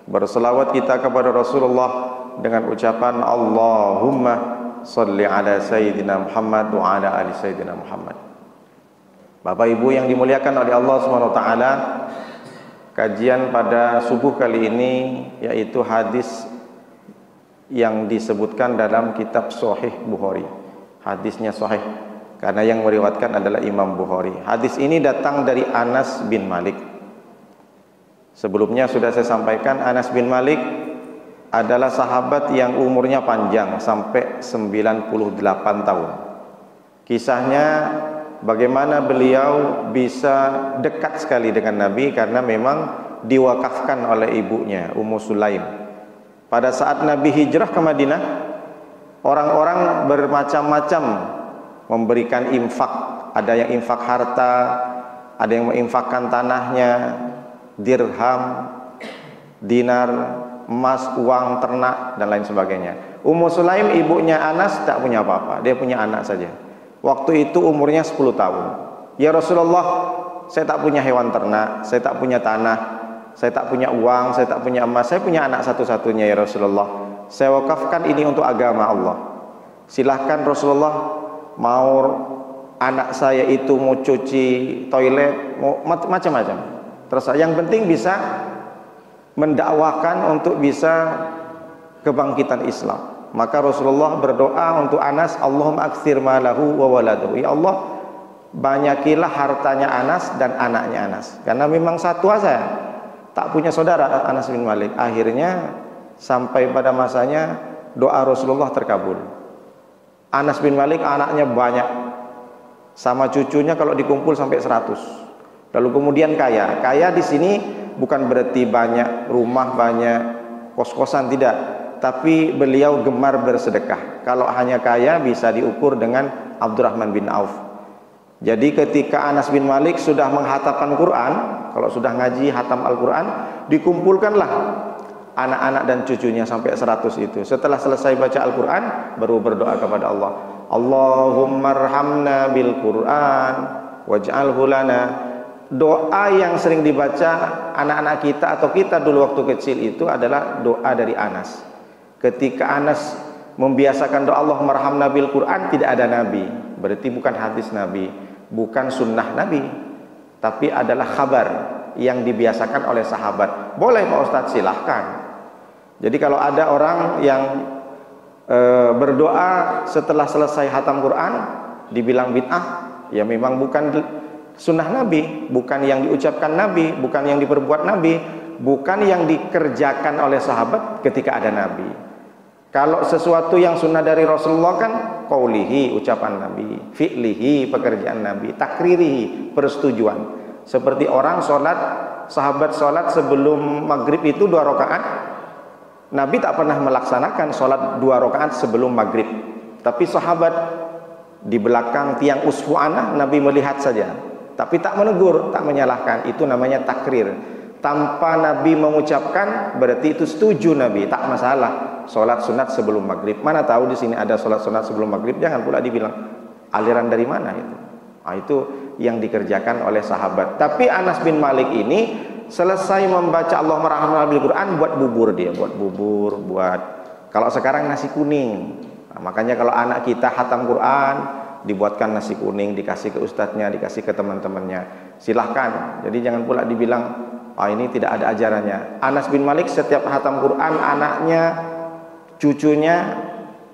Berselawat kita kepada Rasulullah dengan ucapan Allahumma salli ala Sayyidina Muhammad wa ala ali Sayyidina Muhammad. Bapak Ibu yang dimuliakan oleh Allah SWT, kajian pada subuh kali ini yaitu hadis yang disebutkan dalam kitab Sahih Bukhari. Hadisnya sahih karena yang meriwayatkan adalah Imam Bukhari. Hadis ini datang dari Anas bin Malik. Sebelumnya sudah saya sampaikan, Anas bin Malik adalah sahabat yang umurnya panjang sampai 98 tahun. Kisahnya bagaimana beliau bisa dekat sekali dengan Nabi karena memang diwakafkan oleh ibunya Ummu Sulaim. Pada saat Nabi hijrah ke Madinah, orang-orang bermacam-macam memberikan infak. Ada yang infak harta, ada yang menginfakkan tanahnya, dirham, dinar, emas, uang, ternak, dan lain sebagainya. Ummu Sulaim, ibunya Anas, tak punya apa-apa. Dia punya anak saja. Waktu itu umurnya 10 tahun. Ya Rasulullah, saya tak punya hewan ternak, saya tak punya tanah, saya tak punya uang, saya tak punya emas, saya punya anak satu-satunya ya Rasulullah. Saya wakafkan ini untuk agama Allah. Silahkan Rasulullah, mau anak saya itu mau cuci toilet, mau macam-macam. Terus yang penting bisa mendakwakan untuk bisa kebangkitan Islam. Maka Rasulullah berdoa untuk Anas, Allahumma aktsir malahu wa waladahu. Ya Allah, banyakilah hartanya Anas dan anaknya Anas. Karena memang satu saja, tak punya saudara Anas bin Malik. Akhirnya sampai pada masanya doa Rasulullah terkabul. Anas bin Malik anaknya banyak, sama cucunya kalau dikumpul sampai 100. Lalu kemudian kaya. Kaya di sini bukan berarti banyak rumah, banyak kos-kosan, tidak. Tapi beliau gemar bersedekah. Kalau hanya kaya bisa diukur dengan Abdurrahman bin Auf. Jadi ketika Anas bin Malik sudah menghatamkan Quran, kalau sudah ngaji hatam Al-Quran, dikumpulkanlah anak-anak dan cucunya sampai 100 itu. Setelah selesai baca Al-Quran, baru berdoa kepada Allah. Allahumma arhamna bil Quran waj'alhu lana. Doa yang sering dibaca anak-anak kita atau kita dulu waktu kecil itu adalah doa dari Anas. Ketika Anas membiasakan doa Allah marhamna bil Quran, tidak ada Nabi. Berarti bukan hadis Nabi, bukan sunnah Nabi, tapi adalah khabar yang dibiasakan oleh sahabat. Boleh Pak Ustadz, silahkan. Jadi kalau ada orang yang berdoa setelah selesai hatam Quran dibilang bid'ah, ya memang bukan sunnah Nabi, bukan yang diucapkan Nabi, bukan yang diperbuat Nabi, bukan yang dikerjakan oleh sahabat ketika ada Nabi. Kalau sesuatu yang sunnah dari Rasulullah kan qaulihi, ucapan Nabi, fi'lihi, pekerjaan Nabi, takririhi, persetujuan. Seperti orang sholat, sahabat sholat sebelum maghrib itu 2 rakaat, Nabi tak pernah melaksanakan sholat 2 rakaat sebelum maghrib. Tapi sahabat di belakang tiang usfu'anah, Nabi melihat saja, tapi tak menegur, tak menyalahkan. Itu namanya takrir. Tanpa Nabi mengucapkan berarti itu setuju Nabi, tak masalah. Sholat sunat sebelum maghrib. Mana tahu di sini ada sholat sunat sebelum maghrib? Jangan pula dibilang aliran dari mana itu. Nah, itu yang dikerjakan oleh sahabat. Tapi Anas bin Malik ini selesai membaca Allah merahmati bil Quran, buat bubur dia, buat bubur, buat kalau sekarang nasi kuning. Nah, makanya kalau anak kita hatam Quran, dibuatkan nasi kuning, dikasih ke ustadznya, dikasih ke teman-temannya, silahkan. Jadi jangan pula dibilang ini tidak ada ajarannya. Anas bin Malik setiap hatam Quran, anaknya, cucunya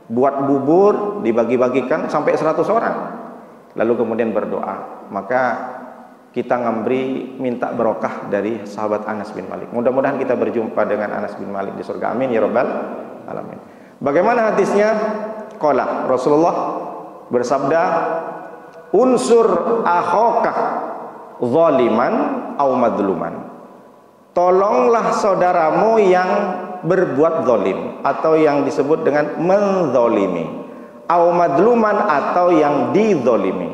buat bubur, dibagi-bagikan sampai 100 orang, lalu kemudian berdoa. Maka kita minta barokah dari sahabat Anas bin Malik. Mudah-mudahan kita berjumpa dengan Anas bin Malik di surga, amin ya rabbal alamin. Bagaimana hadisnya? Qala Rasulullah bersabda, unsur akhaka zaliman au madluman. Tolonglah saudaramu yang berbuat zalim atau yang disebut dengan menzalimi, au madluman atau yang dizalimi.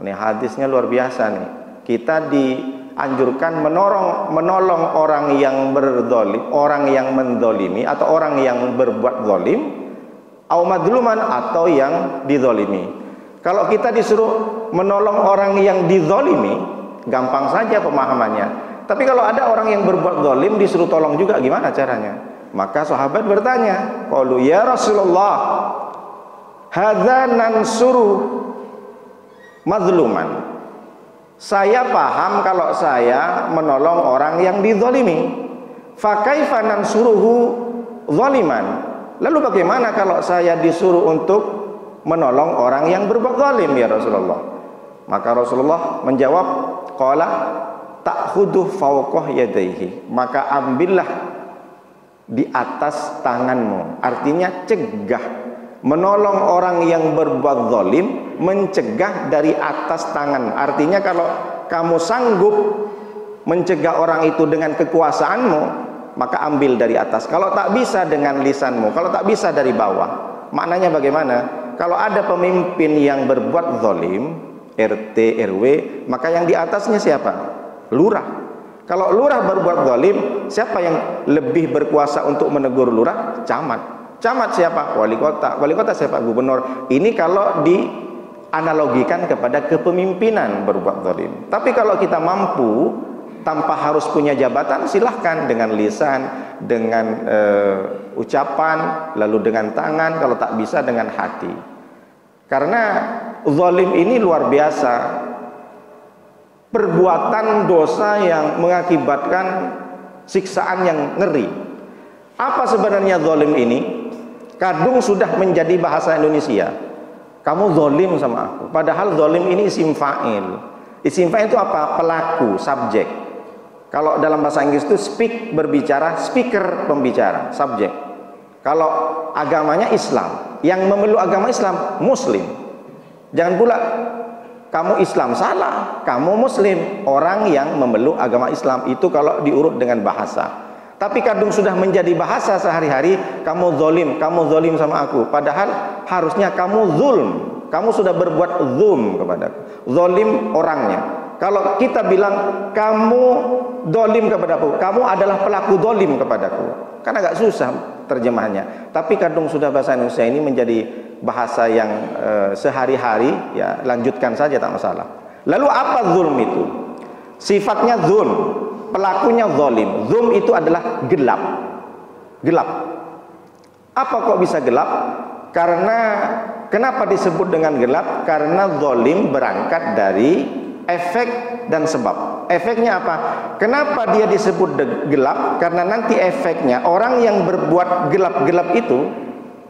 Ini hadisnya luar biasa nih. Kita dianjurkan menolong orang yang berzalim, orang yang menzalimi atau orang yang berbuat zalim, au madluman atau yang dizalimi. Kalau kita disuruh menolong orang yang dizalimi, gampang saja pemahamannya. Tapi kalau ada orang yang berbuat zalim disuruh tolong juga, gimana caranya? Maka sahabat bertanya, qalu ya Rasulullah, hadza nansuru mazluman. Saya paham kalau saya menolong orang yang dizalimi. Fa kaifa nansuruhu zaliman? Lalu bagaimana kalau saya disuruh untuk menolong orang yang berbuat zalim ya Rasulullah? Maka Rasulullah menjawab, qala ta'khudhu fawqa yadayhi. Maka ambillah di atas tanganmu. Artinya cegah, menolong orang yang berbuat zalim, mencegah dari atas tangan. Artinya kalau kamu sanggup mencegah orang itu dengan kekuasaanmu, maka ambil dari atas. Kalau tak bisa dengan lisanmu, kalau tak bisa dari bawah. Maknanya bagaimana? Kalau ada pemimpin yang berbuat zalim, RT, RW, maka yang di atasnya siapa? Lurah. Kalau lurah berbuat zalim, siapa yang lebih berkuasa untuk menegur lurah? Camat. Camat siapa? Wali kota. Wali kota siapa? Gubernur. Ini kalau dianalogikan kepada kepemimpinan berbuat zalim. Tapi kalau kita mampu tanpa harus punya jabatan, silahkan dengan lisan, dengan ucapan, lalu dengan tangan, kalau tak bisa dengan hati. Karena zalim ini luar biasa, perbuatan dosa yang mengakibatkan siksaan yang ngeri. Apa sebenarnya zalim ini? Kadung sudah menjadi bahasa Indonesia. Kamu zalim sama aku. Padahal zalim ini isim fa'il. Isim fa'il itu apa? Pelaku, subjek. Kalau dalam bahasa Inggris itu speak, berbicara, speaker, pembicara, subjek. Kalau agamanya Islam, yang memeluk agama Islam Muslim. Jangan pula kamu Islam, salah, kamu Muslim, orang yang memeluk agama Islam. Itu kalau diurut dengan bahasa. Tapi kadung sudah menjadi bahasa sehari-hari, kamu zalim sama aku. Padahal harusnya kamu zulm, kamu sudah berbuat zulm kepadaku. Zalim orangnya. Kalau kita bilang kamu zalim kepadaku, kamu adalah pelaku zalim kepadaku, kan agak susah terjemahnya. Tapi kadung sudah bahasa Indonesia ini menjadi bahasa yang sehari-hari, ya lanjutkan saja tak masalah. Lalu apa zulm itu? Sifatnya zulm, pelakunya zalim. Zulm itu adalah gelap. Gelap. Apa kok bisa gelap? Karena kenapa disebut dengan gelap? Karena zalim berangkat dari efek dan sebab. Efeknya apa? Kenapa dia disebut gelap? Karena nanti efeknya orang yang berbuat gelap-gelap itu,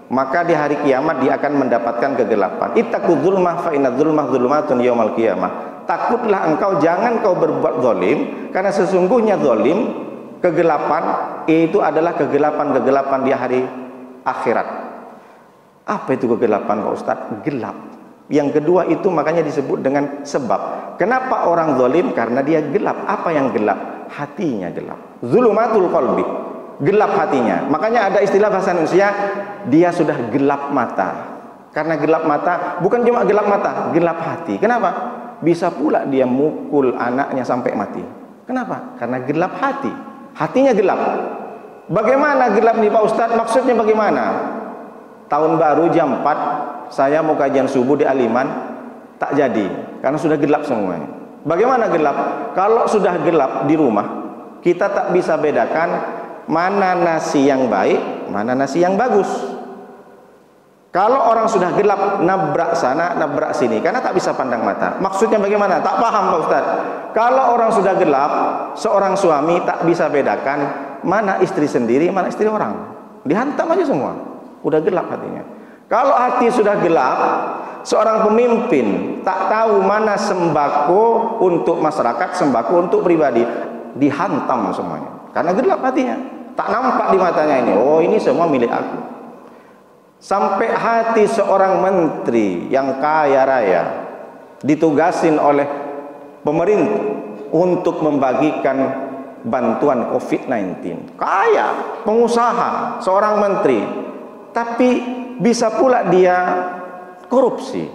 maka di hari kiamat dia akan mendapatkan kegelapan. Ittaqu dzulmah fa inna dzulmah dzulumatun yaumil qiyamah. Takutlah engkau, jangan kau berbuat zalim, karena sesungguhnya zalim, kegelapan itu adalah kegelapan-kegelapan di hari akhirat. Apa itu kegelapan Pak Ustaz? Gelap. Yang kedua itu makanya disebut dengan sebab. Kenapa orang zalim? Karena dia gelap. Apa yang gelap? Hatinya gelap. Zulumatul qalbi. Gelap hatinya. Makanya ada istilah bahasa Indonesia, dia sudah gelap mata. Karena gelap mata, bukan cuma gelap mata, gelap hati. Kenapa? Bisa pula dia mukul anaknya sampai mati. Kenapa? Karena gelap hati. Hatinya gelap. Bagaimana gelap nih Pak Ustadz? Maksudnya bagaimana? Tahun baru jam 4 saya mau kajian subuh di Aliman, tak jadi karena sudah gelap semuanya. Bagaimana gelap? Kalau sudah gelap di rumah, kita tak bisa bedakan mana nasi yang baik, mana nasi yang bagus. Kalau orang sudah gelap, nabrak sana, nabrak sini, karena tak bisa pandang mata. Maksudnya bagaimana? Tak paham Pak Ustaz. Kalau orang sudah gelap, seorang suami tak bisa bedakan mana istri sendiri, mana istri orang. Dihantam aja semua. Udah gelap hatinya. Kalau hati sudah gelap, seorang pemimpin tak tahu mana sembako untuk masyarakat, sembako untuk pribadi, dihantam semuanya. Karena gelap hatinya. Tak nampak di matanya ini. Oh, ini semua milik aku. Sampai hati seorang menteri yang kaya raya ditugasin oleh pemerintah untuk membagikan bantuan COVID-19. Kaya, pengusaha, seorang menteri. Tapi bisa pula dia korupsi.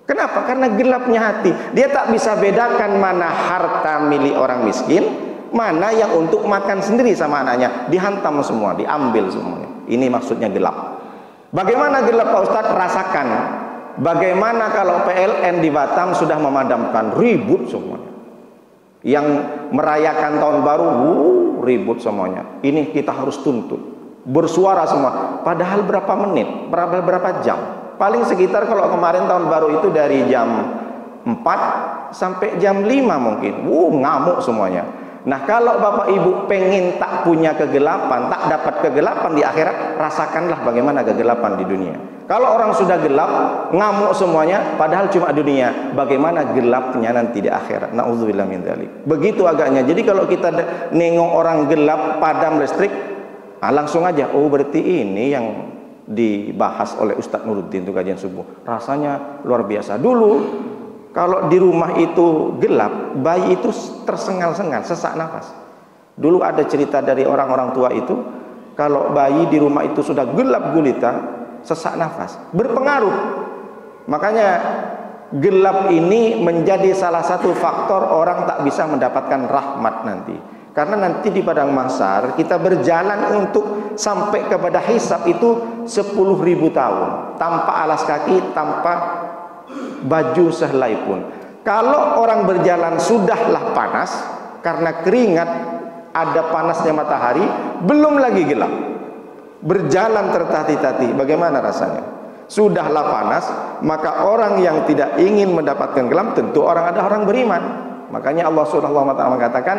Kenapa? Karena gelapnya hati. Dia tak bisa bedakan mana harta milik orang miskin, mana yang untuk makan sendiri sama anaknya. Dihantam semua, diambil semuanya. Ini maksudnya gelap. Bagaimana gelap Pak Ustadz? Rasakan. Bagaimana kalau PLN di Batam sudah memadamkan, ribut semuanya. Yang merayakan tahun baru, ribut semuanya. Ini kita harus tuntut, bersuara semua. Padahal berapa menit, berapa jam? Paling sekitar kalau kemarin tahun baru itu dari jam 4 sampai jam 5 mungkin. Ngamuk semuanya. Nah, kalau Bapak Ibu pengen tak punya kegelapan, tak dapat kegelapan di akhirat, rasakanlah bagaimana kegelapan di dunia. Kalau orang sudah gelap, ngamuk semuanya, padahal cuma dunia. Bagaimana gelapnya nanti di akhirat? Na'udzubillah min dzalik. Begitu agaknya. Jadi kalau kita nengok orang gelap, padam listrik, langsung aja, oh berarti ini yang dibahas oleh Ustadz Nuruddin untuk kajian subuh. Rasanya luar biasa. Dulu kalau di rumah itu gelap, bayi itu tersengal-sengal, sesak nafas. Dulu ada cerita dari orang-orang tua itu, kalau bayi di rumah itu sudah gelap gulita, sesak nafas, berpengaruh. Makanya gelap ini menjadi salah satu faktor orang tak bisa mendapatkan rahmat nanti. Karena nanti di padang mahsyar kita berjalan untuk sampai kepada hisab itu 10.000 tahun, tanpa alas kaki, tanpa baju sehelai pun. Kalau orang berjalan sudahlah panas karena keringat, ada panasnya matahari, belum lagi gelap, berjalan tertati-tati, bagaimana rasanya? Sudahlah panas, maka orang yang tidak ingin mendapatkan gelap tentu ada orang beriman. Makanya Allah Subhanahu wa taala mengatakan,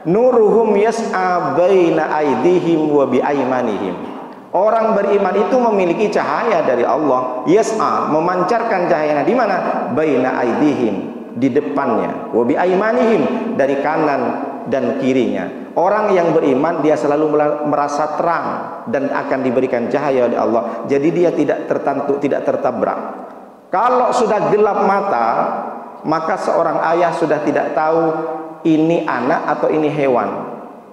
nuruhum yas'a baina aydihim wa bi aymanihim. Orang beriman itu memiliki cahaya dari Allah, yas'a, memancarkan cahayanya di mana? Baina aydihim, di depannya, wa bi aymanihim, dari kanan dan kirinya. Orang yang beriman dia selalu merasa terang dan akan diberikan cahaya oleh Allah. Jadi dia tidak tertantuk, tidak tertabrak. Kalau sudah gelap mata, maka seorang ayah sudah tidak tahu ini anak atau ini hewan,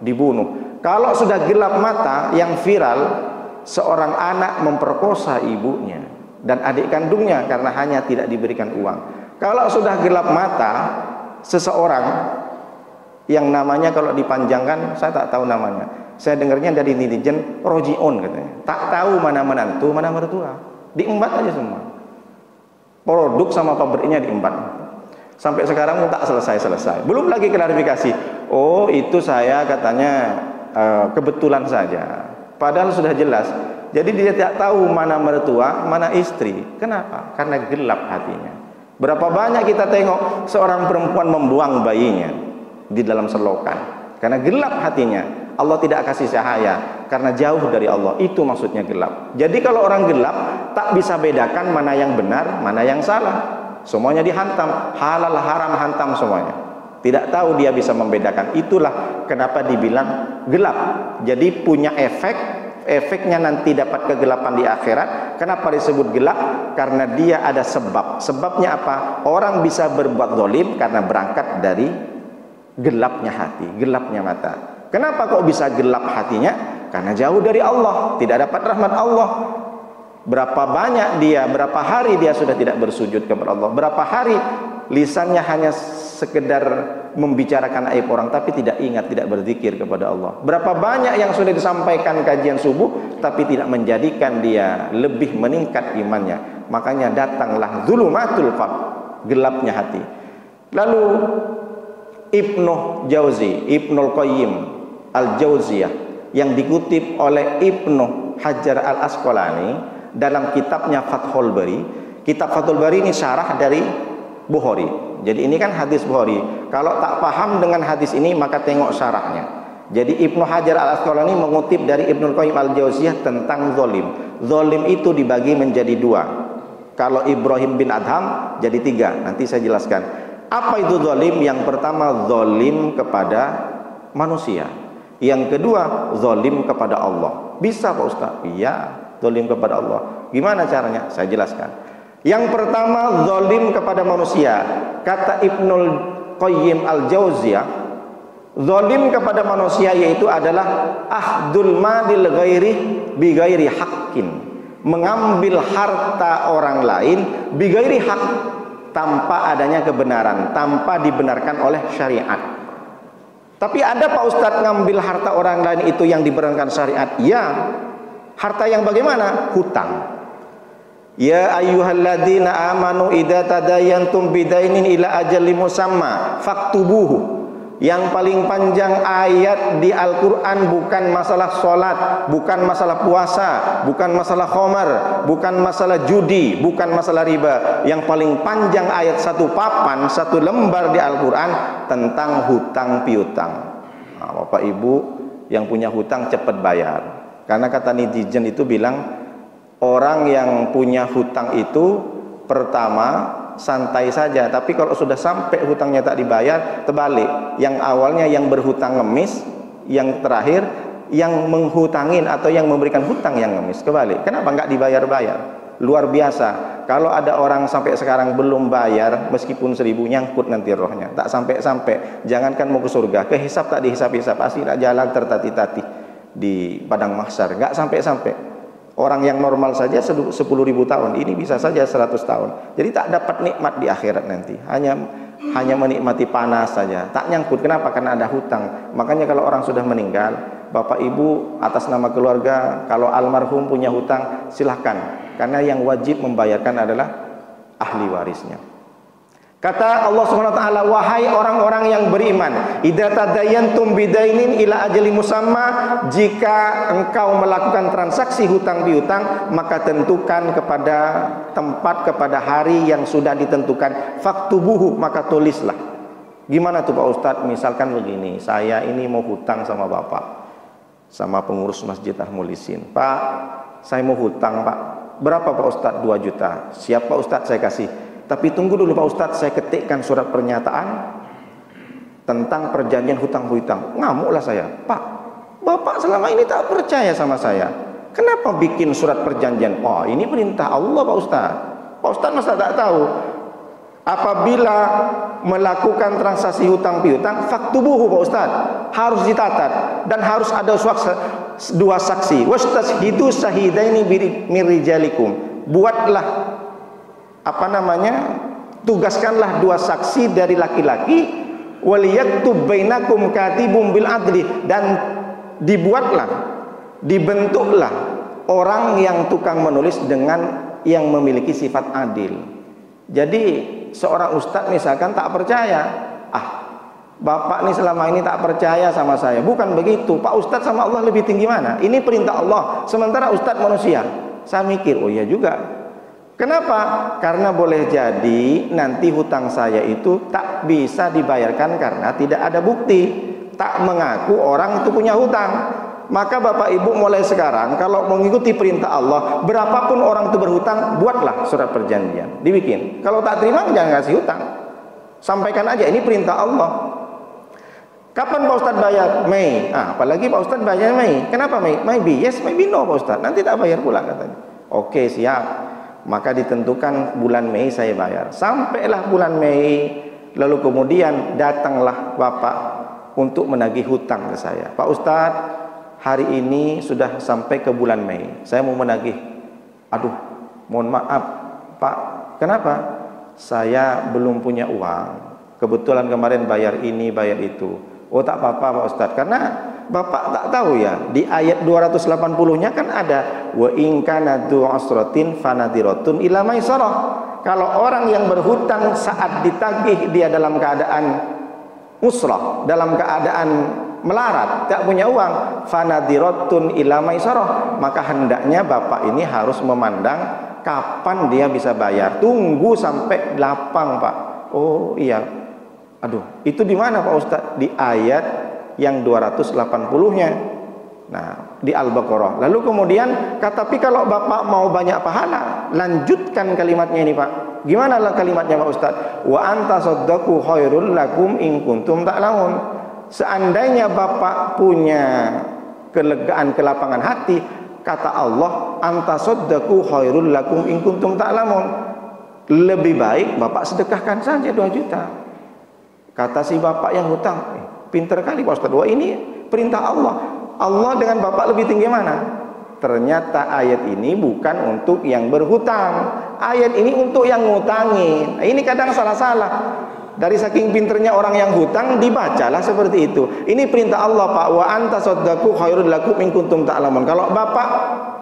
dibunuh. Kalau sudah gelap mata, yang viral seorang anak memperkosa ibunya dan adik kandungnya karena hanya tidak diberikan uang. Kalau sudah gelap mata, seseorang yang namanya kalau dipanjangkan saya tak tahu namanya, saya dengarnya dari netizen, rojion katanya, tak tahu mana menantu mana mertua, diembat aja semua, produk sama pabriknya diembat. Sampai sekarang tak selesai. Belum lagi klarifikasi, oh itu saya katanya kebetulan saja, padahal sudah jelas. Jadi dia tidak tahu mana mertua, mana istri. Kenapa? Karena gelap hatinya. Berapa banyak kita tengok seorang perempuan membuang bayinya di dalam selokan karena gelap hatinya. Allah tidak kasih cahaya karena jauh dari Allah. Itu maksudnya gelap. Jadi kalau orang gelap tak bisa bedakan mana yang benar, mana yang salah. Semuanya dihantam, halal haram hantam semuanya. Tidak tahu dia bisa membedakan. Itulah kenapa dibilang gelap. Jadi punya efeknya nanti dapat kegelapan di akhirat. Kenapa disebut gelap? Karena dia ada sebab. Sebabnya apa? Orang bisa berbuat zalim karena berangkat dari gelapnya hati, gelapnya mata. Kenapa kok bisa gelap hatinya? Karena jauh dari Allah, tidak dapat rahmat Allah. Berapa banyak dia, berapa hari dia sudah tidak bersujud kepada Allah, berapa hari lisannya hanya sekedar membicarakan aib orang tapi tidak ingat, tidak berzikir kepada Allah. Berapa banyak yang sudah disampaikan kajian subuh tapi tidak menjadikan dia lebih meningkat imannya. Makanya datanglah zulumatul qalb, gelapnya hati. Lalu Ibnu Jauzi, Ibnul Qayyim Al-Jauziyah, yang dikutip oleh Ibnu Hajar Al-Asqalani dalam kitabnya Fathul Bari. Kitab Fathul Bari ini syarah dari Bukhari. Jadi ini kan hadis Bukhari. Kalau tak paham dengan hadis ini maka tengok syarahnya. Jadi Ibnu Hajar Al-Asqalani mengutip dari Ibnul Qayyim Al-Jauziyah tentang zalim. Zalim itu dibagi menjadi dua. Kalau Ibrahim bin Adham jadi tiga. Nanti saya jelaskan. Apa itu zalim? Yang pertama zalim kepada manusia. Yang kedua zalim kepada Allah. Bisa Pak Ustaz? Iya. Zalim kepada Allah. Gimana caranya? Saya jelaskan. Yang pertama zalim kepada manusia. Kata Ibnul Qayyim Al-Jauziyah, zalim kepada manusia yaitu adalah ahdul malil ghairi bi ghairi haqqin. Mengambil harta orang lain bi ghairi haq, tanpa adanya kebenaran, tanpa dibenarkan oleh syariat. Tapi ada Pak Ustadz ngambil harta orang lain itu yang dibenarkan syariat? Ya. Harta yang bagaimana? Hutang. Ya ayyuhalladzina amanu idza tadayantum bidainin ila ajalin musamma faktubuhu. Yang paling panjang ayat di Al-Quran bukan masalah sholat, bukan masalah puasa, bukan masalah khamar, bukan masalah judi, bukan masalah riba. Yang paling panjang ayat satu papan, satu lembar di Al-Quran tentang hutang piutang. Nah, Bapak Ibu yang punya hutang cepat bayar. Karena kata netizen itu bilang, orang yang punya hutang itu pertama santai saja, tapi kalau sudah sampai hutangnya tak dibayar, terbalik. Yang awalnya yang berhutang ngemis, yang terakhir yang menghutangin atau yang memberikan hutang yang ngemis, kebalik. Kenapa nggak dibayar-bayar? Luar biasa. Kalau ada orang sampai sekarang belum bayar, meskipun 1000 nyangkut nanti rohnya, tak sampai-sampai. Jangankan mau ke surga, ke hisab tak dihisap-hisap, pasti tak jalan tertati-tati di padang mahsyar, nggak sampai-sampai. Orang yang normal saja 10.000 tahun, ini bisa saja 100 tahun. Jadi tak dapat nikmat di akhirat nanti. Hanya menikmati panas saja. Tak nyangkut. Kenapa? Karena ada hutang. Makanya kalau orang sudah meninggal, Bapak Ibu atas nama keluarga, kalau almarhum punya hutang, silahkan. Karena yang wajib membayarkan adalah ahli warisnya. Kata Allah SWT, wahai orang-orang yang beriman, idza tadayantum bidainin ila ajali musamma, jika engkau melakukan transaksi hutang piutang, maka tentukan kepada tempat, kepada hari yang sudah ditentukan, faktubuhu, maka tulislah. Gimana tuh Pak Ustadz? Misalkan begini, saya ini mau hutang sama Bapak, sama pengurus Masjid Al-Mulisin. Pak, saya mau hutang Pak. Berapa Pak Ustadz? 2 juta. Siap Pak Ustadz, saya kasih. Tapi tunggu dulu Pak Ustadz, saya ketikkan surat pernyataan tentang perjanjian hutang piutang. Ngamuklah saya. Pak, Bapak selama ini tak percaya sama saya. Kenapa bikin surat perjanjian? Oh, ini perintah Allah Pak Ustadz. Pak Ustadz masa tak tahu? Apabila melakukan transaksi hutang piutang, faktubuhu Pak Ustadz, harus ditatat dan harus ada 2 saksi. Wastashhidu sahidaini min rijalikum. Buatlah tugaskanlah 2 saksi dari laki-laki, waliyaktub bainakum katibum bil adli, dan dibentuklah orang yang tukang menulis dengan yang memiliki sifat adil. Jadi seorang ustadz misalkan tak percaya, Bapak ini selama ini tak percaya sama saya. Bukan begitu, Pak Ustadz sama Allah lebih tinggi mana? Ini perintah Allah, sementara ustadz manusia. Saya mikir, oh iya juga. Kenapa? Karena boleh jadi nanti hutang saya itu tak bisa dibayarkan karena tidak ada bukti, tak mengaku orang itu punya hutang. Maka Bapak Ibu mulai sekarang kalau mengikuti perintah Allah, berapapun orang itu berhutang, buatlah surat perjanjian, dibikin. Kalau tak terima jangan kasih hutang. Sampaikan aja ini perintah Allah. Kapan Pak Ustadz bayar? Mei. Apalagi Pak Ustadz bayar Mei. Kenapa Mei? Maybe yes, maybe no Pak Ustadz. Nanti tak bayar pula katanya. Oke, siap. Maka ditentukan bulan Mei saya bayar. Sampailah bulan Mei, lalu kemudian datanglah Bapak untuk menagih hutang ke saya. Pak Ustadz, hari ini sudah sampai ke bulan Mei, saya mau menagih. Aduh, mohon maaf Pak, kenapa? Saya belum punya uang, kebetulan kemarin bayar ini, bayar itu. Oh tak apa-apa Pak Ustadz, karena Bapak tak tahu ya, di ayat 280-nya kan ada wa in kana dzu usratin fanadiratun ila maisarah. Kalau orang yang berhutang saat ditagih dia dalam keadaan usrah, dalam keadaan melarat, tak punya uang, fanadiratun ila maisarah, maka hendaknya Bapak ini harus memandang kapan dia bisa bayar. Tunggu sampai lapang Pak. Oh iya. Aduh, itu di mana Pak Ustadz? Di ayat yang 280-nya. Nah, di Al-Baqarah. Lalu kemudian tapi kalau Bapak mau banyak pahala, lanjutkan kalimatnya ini Pak. Gimana lah kalimatnya Pak Ustadz? Wa anta saddaqu khairul lakum in kuntum ta'lamun. Seandainya Bapak punya kelegaan, kelapangan hati, kata Allah, anta saddaqu khairul lakum in kuntum ta'lamun. Lebih baik Bapak sedekahkan saja 2 juta. Kata si Bapak yang hutang, pinter kali Pak Ustadz. Wah, ini perintah Allah. Allah dengan Bapak lebih tinggi mana? Ternyata ayat ini bukan untuk yang berhutang. Ayat ini untuk yang ngutangin. Ini kadang salah-salah. Dari saking pinternya orang yang hutang, dibacalah seperti itu. Ini perintah Allah Pak. Wa anta saddaqu khairul lakum in kuntum ta'lamun. Kalau Bapak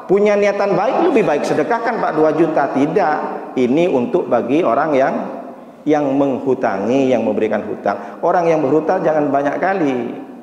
punya niatan baik, lebih baik sedekahkan Pak 2 juta. Tidak. Ini untuk bagi orang yang yang menghutangi, yang memberikan hutang. Orang yang berhutang jangan banyak kali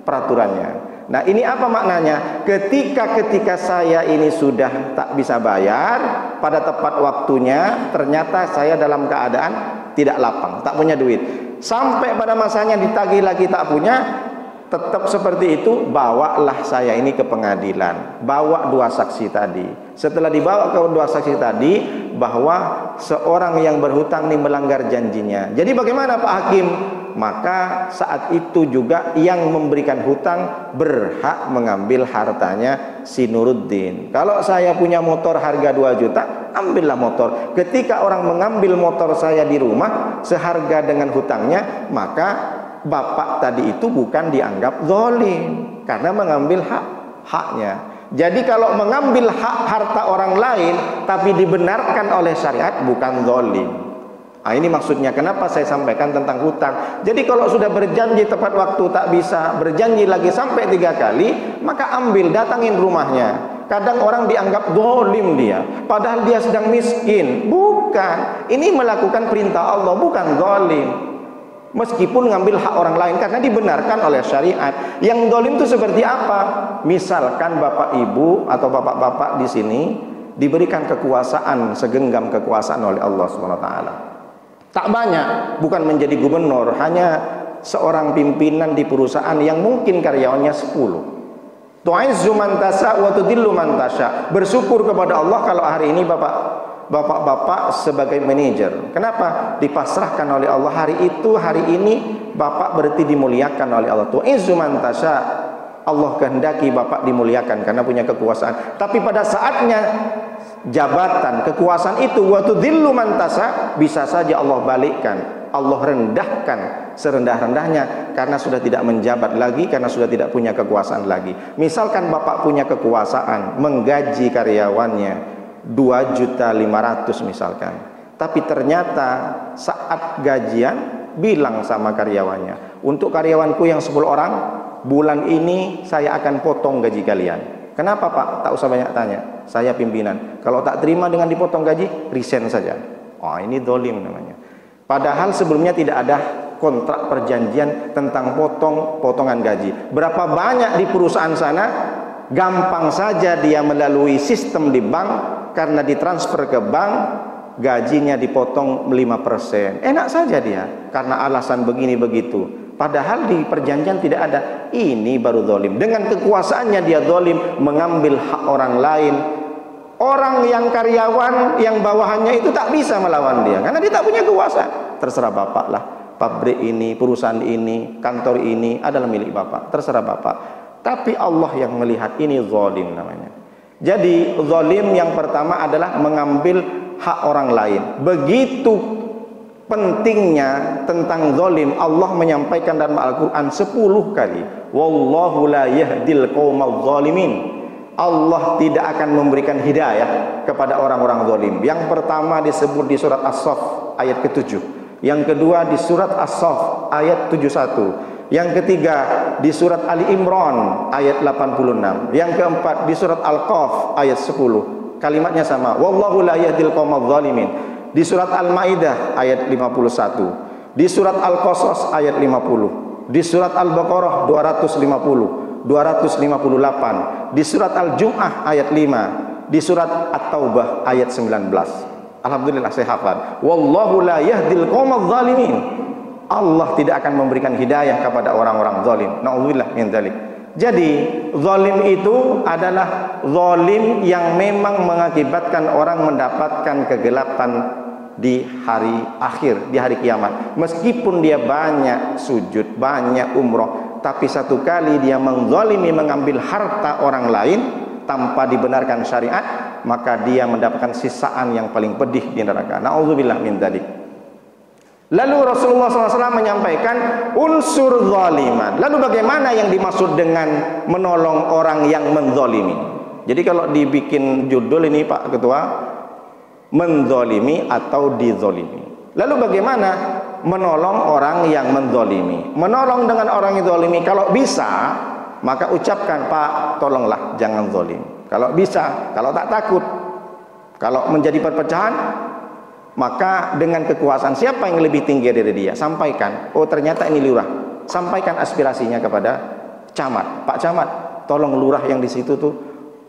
peraturannya. Nah, ini apa maknanya? Ketika saya ini sudah tak bisa bayar pada tepat waktunya, ternyata saya dalam keadaan tidak lapang, tak punya duit. Sampai pada masanya ditagih lagi tak punya, tetap seperti itu, bawalah saya ini ke pengadilan. Bawa dua saksi tadi. Setelah dibawa ke dua saksi tadi, bahwa seorang yang berhutang ini melanggar janjinya. Jadi bagaimana Pak Hakim? Maka saat itu juga yang memberikan hutang berhak mengambil hartanya si Nuruddin. Kalau saya punya motor harga 2 juta, ambillah motor. Ketika orang mengambil motor saya di rumah seharga dengan hutangnya, maka bapak tadi itu bukan dianggap zalim karena mengambil haknya. Jadi kalau mengambil hak harta orang lain tapi dibenarkan oleh syariat, bukan zalim. Nah, ini maksudnya kenapa saya sampaikan tentang hutang. Jadi kalau sudah berjanji tepat waktu tak bisa, berjanji lagi sampai 3 kali, maka ambil, datangin rumahnya. Kadang orang dianggap zalim dia, padahal dia sedang miskin. Bukan, ini melakukan perintah Allah, bukan zalim. Meskipun ngambil hak orang lain karena dibenarkan oleh syariat. Yang zalim itu seperti apa? Misalkan bapak ibu atau bapak-bapak di sini diberikan kekuasaan, segenggam kekuasaan oleh Allah SWT. Tak banyak, bukan menjadi gubernur, hanya seorang pimpinan di perusahaan yang mungkin karyawannya 10. Tu'izzu man tasya wa tudillu man tasya. Bersyukur kepada Allah kalau hari ini bapak-bapak sebagai manajer. Kenapa? Dipasrahkan oleh Allah hari itu, hari ini bapak berarti dimuliakan oleh Allah. Tu'izzu man tasya. Allah kehendaki bapak dimuliakan karena punya kekuasaan. Tapi pada saatnya jabatan, kekuasaan itu wa tudillu man tasya, bisa saja Allah balikkan. Allah rendahkan serendah-rendahnya karena sudah tidak menjabat lagi, karena sudah tidak punya kekuasaan lagi. Misalkan bapak punya kekuasaan menggaji karyawannya 2.500.000 misalkan, tapi ternyata saat gajian bilang sama karyawannya, untuk karyawanku yang 10 orang, bulan ini saya akan potong gaji kalian. Kenapa Pak? Tak usah banyak tanya, saya pimpinan. Kalau tak terima dengan dipotong gaji, resign saja. Oh, ini zalim namanya. Padahal sebelumnya tidak ada kontrak perjanjian tentang potongan gaji. Berapa banyak di perusahaan sana, gampang saja dia melalui sistem di bank, karena ditransfer ke bank, gajinya dipotong 5%. Enak saja dia, karena alasan begini begitu. Padahal di perjanjian tidak ada. Ini baru zalim. Dengan kekuasaannya dia zalim, mengambil hak orang lain. Orang yang karyawan, yang bawahannya itu tak bisa melawan dia, karena dia tak punya kekuasaan. Terserah bapak lah, pabrik ini, perusahaan ini, kantor ini adalah milik bapak, terserah bapak. Tapi Allah yang melihat, ini zalim namanya. Jadi zalim yang pertama adalah mengambil hak orang lain. Begitu pentingnya tentang zalim, Allah menyampaikan dalam Al-Quran 10 kali. Wallahu la yahdil qaumadz zalimin. Allah tidak akan memberikan hidayah kepada orang-orang zalim. Yang pertama disebut di surat As-Saff ayat ke-7. Yang kedua di surat As-Saff ayat 71. Yang ketiga di surat Ali Imran ayat 86. Yang keempat di surat Al-Qaf ayat 10. Kalimatnya sama. Wallahu la yahdil qaumadz zalimin. Di surat Al-Maidah ayat 51. Di surat Al-Qasas ayat 50. Di surat Al-Baqarah 250. 258, di surat Al-Jum'ah ayat 5, di surat At-Taubah ayat 19. Alhamdulillah saya hafal. Wallahu la yahdil qaumadz zalimin. Allah tidak akan memberikan hidayah kepada orang-orang zalim. Na'udzubillah min dzalik. Jadi zalim itu adalah zalim yang memang mengakibatkan orang mendapatkan kegelapan di hari akhir, di hari kiamat. Meskipun dia banyak sujud, banyak umroh, tapi satu kali dia menzalimi, mengambil harta orang lain tanpa dibenarkan syariat, maka dia mendapatkan sisaan yang paling pedih di neraka. Na'udzubillah min dzalik. Lalu Rasulullah SAW menyampaikan unsur zaliman. Lalu bagaimana yang dimaksud dengan menolong orang yang menzalimi? Jadi kalau dibikin judul ini Pak Ketua, menzalimi atau dizalimi. Lalu bagaimana menolong orang yang menzalimi? Menolong dengan orang yang zalimi, kalau bisa maka ucapkan, Pak tolonglah jangan zalim. Kalau bisa, kalau tak takut, kalau menjadi perpecahan, Maka dengan kekuasaan, siapa yang lebih tinggi dari dia? Sampaikan. Oh ternyata ini lurah. Sampaikan aspirasinya kepada camat. Pak Camat, tolong lurah yang di situ tuh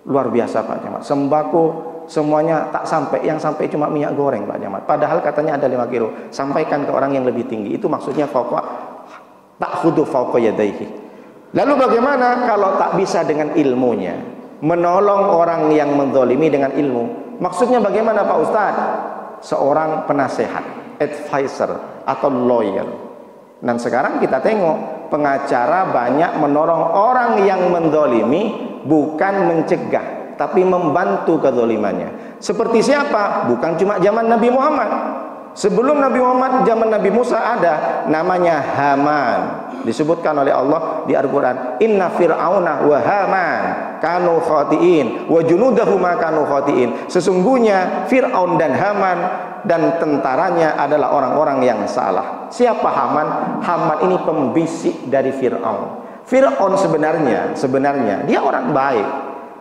luar biasa Pak Camat. Sembako semuanya tak sampai, yang sampai cuma minyak goreng Pak Camat. Padahal katanya ada 5 kilo. Sampaikan ke orang yang lebih tinggi. Itu maksudnya ta'khudhu fawqa yadayhi. Lalu bagaimana kalau tak bisa dengan ilmunya? Menolong orang yang menzalimi dengan ilmu. Maksudnya bagaimana Pak Ustadz? Seorang penasehat, advisor atau lawyer. Dan sekarang kita tengok pengacara banyak menolong orang yang menzalimi, bukan mencegah, tapi membantu kezalimannya. Seperti siapa? Bukan cuma zaman Nabi Muhammad. Sebelum Nabi Muhammad, zaman Nabi Musa ada namanya Haman. Disebutkan oleh Allah di Al-Quran, Inna fir'auna wa Haman kanu khati'in wa junudahuma kanu khati'in. Sesungguhnya Fir'aun dan Haman dan tentaranya adalah orang-orang yang salah. Siapa Haman? Haman ini pembisik dari Fir'aun. Fir'aun sebenarnya dia orang baik,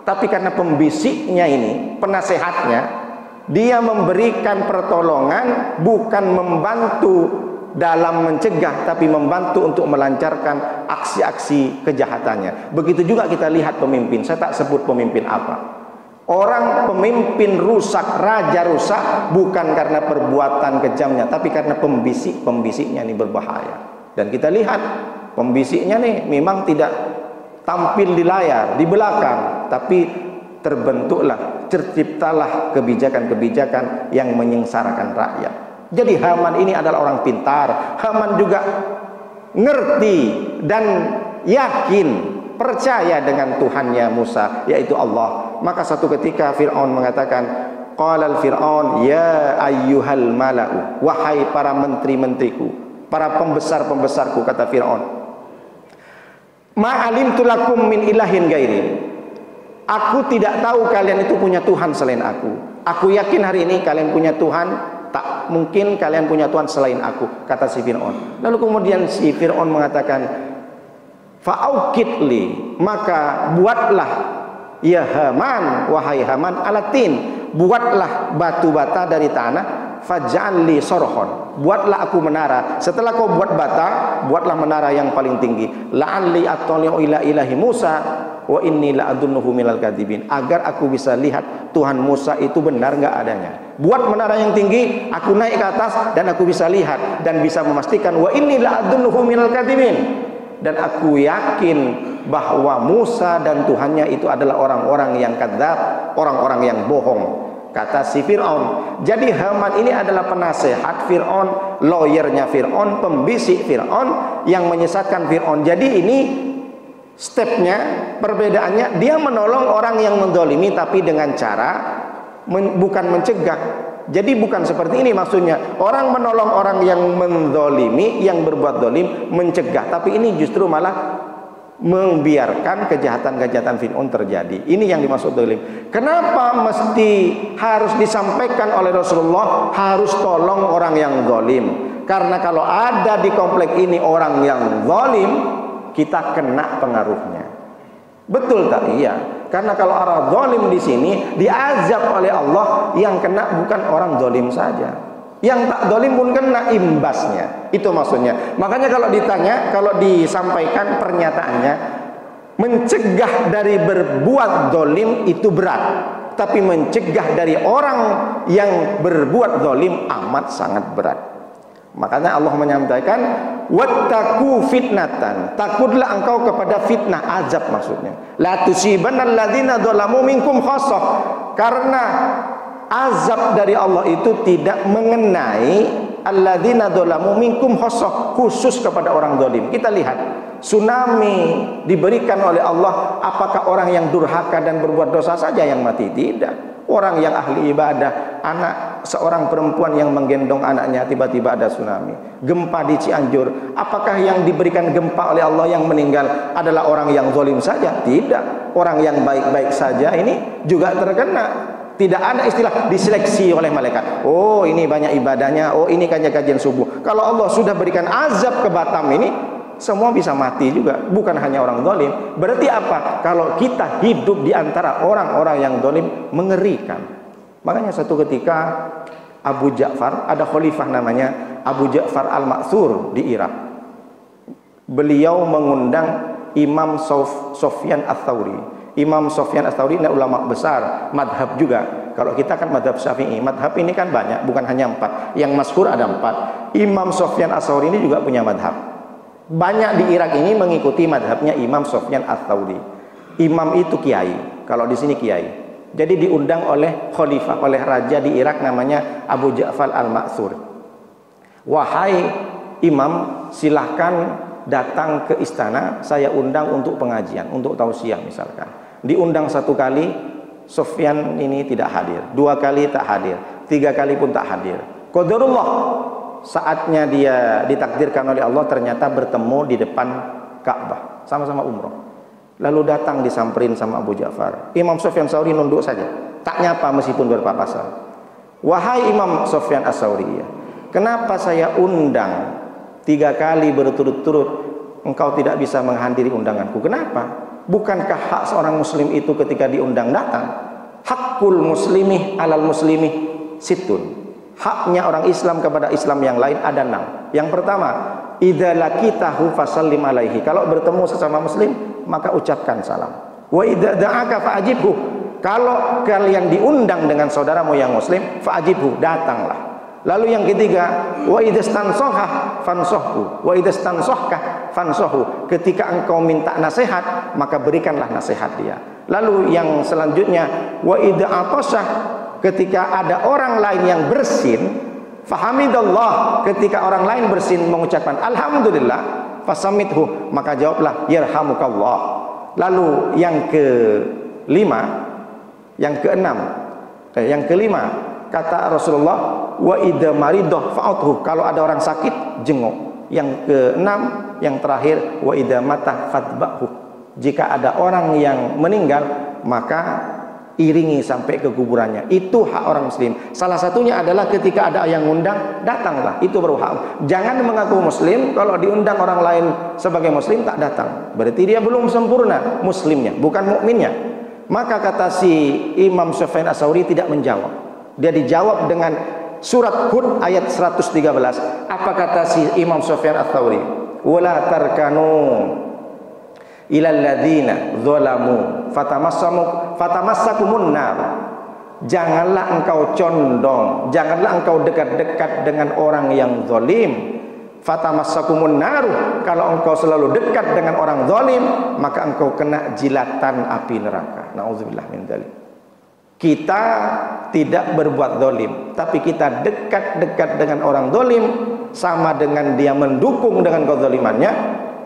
tapi karena pembisiknya ini, penasehatnya, dia memberikan pertolongan, bukan membantu dalam mencegah, tapi membantu untuk melancarkan aksi-aksi kejahatannya. Begitu juga kita lihat pemimpin. Saya tak sebut pemimpin apa. Orang pemimpin rusak, raja rusak, bukan karena perbuatan kejamnya, tapi karena pembisiknya ini berbahaya. Dan kita lihat pembisiknya nih memang tidak tampil di layar, di belakang, tapi terbentuklah, terciptalah kebijakan-kebijakan yang menyengsarakan rakyat. Jadi Haman ini adalah orang pintar. Haman juga ngerti dan yakin, percaya dengan Tuhannya Musa, yaitu Allah. Maka satu ketika Fir'aun mengatakan, qala al-Fir'aun ya ayyuhal mala'u, wahai para menteri-menteriku, para pembesar-pembesarku, kata Fir'aun, ma'alimtu lakum min ilahin gairi. Aku tidak tahu kalian itu punya Tuhan selain aku. Aku yakin hari ini kalian punya Tuhan. Tak mungkin kalian punya Tuhan selain aku, kata si Fir'aun. Lalu kemudian si Fir'aun mengatakan, fa'aukidli, maka buatlah ya Haman, wahai Haman, alatin, buatlah batu bata dari tanah, faj'alli sorhon, buatlah aku menara. Setelah kau buat bata, buatlah menara yang paling tinggi, la'alli attali'u ila ilahi Musa wa inni la'adunnuhu minal kadhibin, agar aku bisa lihat Tuhan Musa itu benar nggak adanya. Buat menara yang tinggi, aku naik ke atas dan aku bisa lihat dan bisa memastikan wa inni la'adunnuhu minal kadhibin, dan aku yakin bahwa Musa dan Tuhannya itu adalah orang-orang yang kadzab, orang-orang yang bohong, kata si Fir'aun. Jadi Haman ini adalah penasehat Fir'aun, lawyernya Fir'aun, pembisik Fir'aun yang menyesatkan Fir'aun. Jadi ini stepnya, perbedaannya, dia menolong orang yang menzalimi tapi dengan cara bukan mencegah. Jadi bukan seperti ini maksudnya. Orang menolong orang yang menzalimi, yang berbuat zalim, mencegah, tapi ini justru malah membiarkan kejahatan-kejahatan Fir'aun terjadi. Ini yang dimaksud zalim. Kenapa mesti harus disampaikan oleh Rasulullah harus tolong orang yang zalim? Karena kalau ada di komplek ini orang yang zalim, kita kena pengaruhnya. Betul tak? Iya. Karena kalau orang zalim di sini diazab oleh Allah, yang kena bukan orang zalim saja, yang tak zalim pun kena imbasnya. Itu maksudnya. Makanya kalau ditanya, kalau disampaikan pernyataannya, mencegah dari berbuat zalim itu berat, tapi mencegah dari orang yang berbuat zalim amat sangat berat. Makanya Allah menyampaikan, wattaqu fitnatan, takutlah engkau kepada fitnah, azab maksudnya. La tusibannal ladzina dzalamu minkum khassah, karena azab dari Allah itu tidak mengenai alladzina dzalamu minkum khassah, khusus kepada orang zalim. Kita lihat tsunami diberikan oleh Allah, apakah orang yang durhaka dan berbuat dosa saja yang mati? Tidak. Orang yang ahli ibadah, anak seorang perempuan yang menggendong anaknya, tiba-tiba ada tsunami. Gempa di Cianjur, apakah yang diberikan gempa oleh Allah yang meninggal adalah orang yang zalim saja? Tidak. Orang yang baik-baik saja ini juga terkena. Tidak ada istilah diseleksi oleh malaikat. Oh ini banyak ibadahnya, oh ini kajian subuh. Kalau Allah sudah berikan azab ke Batam ini, semua bisa mati juga, bukan hanya orang zalim. Berarti apa? Kalau kita hidup di antara orang-orang yang zalim, mengerikan. Makanya satu ketika Abu Ja'far, ada khalifah namanya Abu Ja'far Al-Ma'thur di Irak. Beliau mengundang Imam Sufyan Ats-Tsauri. Imam Sufyan Ats-Tsauri ini ulama besar, madhab juga. Kalau kita kan madhab Syafi'i, madhab ini kan banyak, bukan hanya 4. Yang masyhur ada 4. Imam Sufyan Ats-Tsauri ini juga punya madhab. Banyak di Irak ini mengikuti madhabnya Imam Sufyan Ats-Tsauri. Imam itu kiai, kalau di sini kiai. Jadi diundang oleh khalifah, oleh raja di Irak namanya Abu Ja'far Al-Ma'thur. Wahai imam, silahkan datang ke istana, saya undang untuk pengajian, untuk tausiah misalkan. Diundang 1 kali, Sufyan ini tidak hadir. 2 kali tak hadir, 3 kali pun tak hadir. Qadarullah, saatnya dia ditakdirkan oleh Allah ternyata bertemu di depan Ka'bah, sama-sama umroh. Lalu datang disamperin sama Abu Ja'far. Imam Sufyan Ats-Tsauri nunduk saja, tak nyapa meskipun berpapasan. Wahai Imam Sufyan Ats-Tsauri, kenapa saya undang 3 kali berturut-turut engkau tidak bisa menghadiri undanganku? Kenapa? Bukankah hak seorang muslim itu ketika diundang datang? Hakul muslimi alal muslimi situn. Haknya orang Islam kepada Islam yang lain ada 6. Yang pertama, idza laqitahu fasallim alaihi. Kalau bertemu sesama muslim, maka ucapkan salam. Wa idza da'aka fa'ajibhu. Kalau kalian diundang dengan saudaramu yang muslim, fa'ajibhu, datanglah. Lalu yang ketiga, wa idzastansaha fansahhu, wa idzastansahka fansahhu. Ketika engkau minta nasihat, maka berikanlah nasihat dia. Lalu yang selanjutnya, wa idza atasha, ketika ada orang lain yang bersin, fahamidallah, ketika orang lain bersin mengucapkan alhamdulillah, fasamithu, maka jawablah yarhamukallah. Lalu yang kelima, yang kelima, kata Rasulullah, wa idza maridah fa'udhu, kalau ada orang sakit jenguk. Yang keenam, yang terakhir, wa idza mata fatba'hu, jika ada orang yang meninggal maka iringi sampai ke kuburannya. Itu hak orang muslim. Salah satunya adalah ketika ada yang ngundang, datanglah. Itu baru hak. Jangan mengaku muslim kalau diundang orang lain sebagai muslim tak datang, berarti dia belum sempurna muslimnya, bukan mukminnya. Maka kata si Imam Sufyan Ats-Tsauri tidak menjawab. Dia dijawab dengan surat Hud ayat 113. Apa kata si Imam Sufyan Ats-Tsauri? Wala tarkanu ilal ladzina zalamu fatamassakumun nar. Janganlah engkau condong, janganlah engkau dekat-dekat dengan orang yang zalim. Fatamassakumun nar, kalau engkau selalu dekat dengan orang zalim, maka engkau kena jilatan api neraka. Nauzubillah min dzalik. Kita tidak berbuat zalim, tapi kita dekat-dekat dengan orang zalim, sama dengan dia mendukung dengan kezalimannya,